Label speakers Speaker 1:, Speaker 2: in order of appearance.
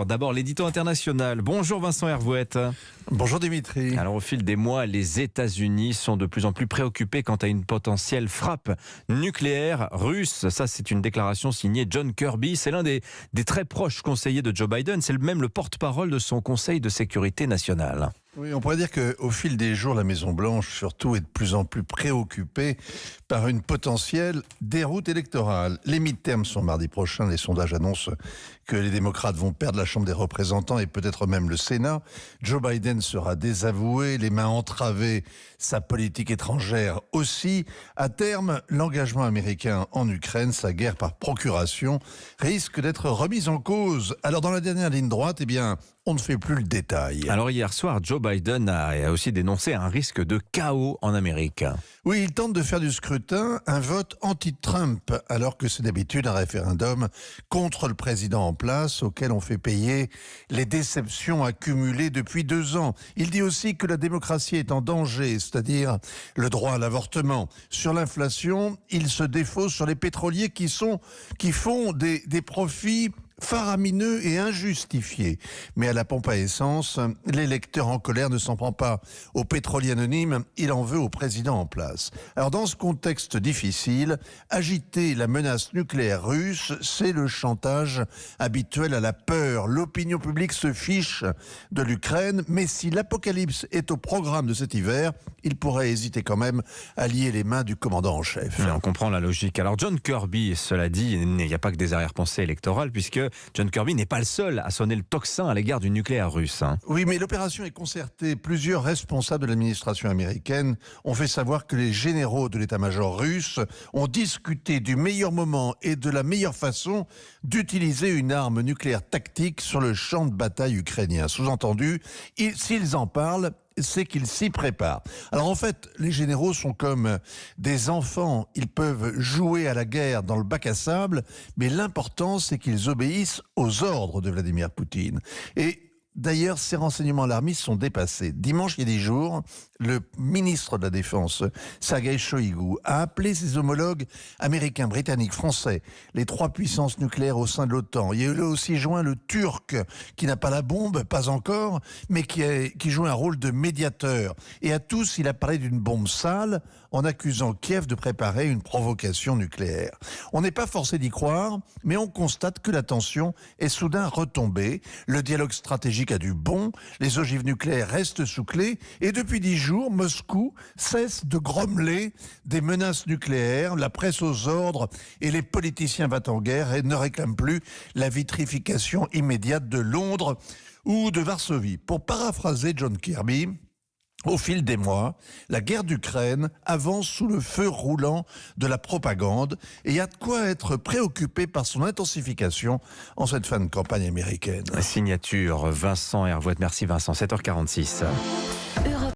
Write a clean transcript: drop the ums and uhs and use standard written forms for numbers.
Speaker 1: D'abord, l'édito international. Bonjour Vincent Hervouette.
Speaker 2: Bonjour Dimitri.
Speaker 1: Alors, au fil des mois, les États-Unis sont de plus en plus préoccupés quant à une potentielle frappe nucléaire russe. Ça, c'est une déclaration signée John Kirby. C'est l'un des très proches conseillers de Joe Biden. C'est même le porte-parole de son Conseil de sécurité nationale.
Speaker 2: Oui, on pourrait dire qu'au fil des jours, la Maison-Blanche, surtout, est de plus en plus préoccupée par une potentielle déroute électorale. Les midterms sont mardi prochain. Les sondages annoncent que les démocrates vont perdre la Chambre des représentants et peut-être même le Sénat. Joe Biden sera désavoué, les mains entravées, sa politique étrangère aussi. À terme, l'engagement américain en Ukraine, sa guerre par procuration, risque d'être remise en cause. Alors, dans la dernière ligne droite, on ne fait plus le détail.
Speaker 1: Alors hier soir, Joe Biden a aussi dénoncé un risque de chaos en Amérique.
Speaker 2: Oui, il tente de faire du scrutin un vote anti-Trump, alors que c'est d'habitude un référendum contre le président en place, auquel on fait payer les déceptions accumulées depuis 2 ans. Il dit aussi que la démocratie est en danger, c'est-à-dire le droit à l'avortement. Sur l'inflation, il se défausse sur les pétroliers qui font des profits faramineux et injustifiés. Mais à la pompe à essence, l'électeur en colère ne s'en prend pas au pétrolier anonyme, il en veut au président en place. Alors dans ce contexte difficile, agiter la menace nucléaire russe, c'est le chantage habituel à la peur. L'opinion publique se fiche de l'Ukraine, mais si l'apocalypse est au programme de cet hiver, il pourrait hésiter quand même à lier les mains du commandant en chef.
Speaker 1: On comprend la logique. Alors John Kirby, cela dit, il n'y a pas que des arrière-pensées électorales, puisque John Kirby n'est pas le seul à sonner le tocsin à l'égard du nucléaire russe.
Speaker 2: Oui, mais l'opération est concertée. Plusieurs responsables de l'administration américaine ont fait savoir que les généraux de l'état-major russe ont discuté du meilleur moment et de la meilleure façon d'utiliser une arme nucléaire tactique sur le champ de bataille ukrainien. Sous-entendu, s'ils en parlent, c'est qu'ils s'y préparent. Alors en fait, les généraux sont comme des enfants. Ils peuvent jouer à la guerre dans le bac à sable, mais l'important, c'est qu'ils obéissent aux ordres de Vladimir Poutine. Et d'ailleurs, ces renseignements alarmistes sont dépassés. Dimanche, il y a 10 jours, le ministre de la Défense, Sergei Shoigu, a appelé ses homologues américains, britanniques, français, les 3 puissances nucléaires au sein de l'OTAN. Il y a eu aussi joint le Turc, qui n'a pas la bombe, pas encore, mais qui joue un rôle de médiateur. Et à tous, il a parlé d'une bombe sale en accusant Kiev de préparer une provocation nucléaire. On n'est pas forcé d'y croire, mais on constate que la tension est soudain retombée. Le dialogue stratégique a du bon, les ogives nucléaires restent sous clé, et depuis 10 jours, Moscou cesse de grommeler des menaces nucléaires, la presse aux ordres et les politiciens battent en guerre et ne réclament plus la vitrification immédiate de Londres ou de Varsovie. Pour paraphraser John Kirby, au fil des mois, la guerre d'Ukraine avance sous le feu roulant de la propagande et il y a de quoi être préoccupé par son intensification en cette fin de campagne américaine.
Speaker 1: Signature Vincent Hervouette. Merci Vincent, 7h46.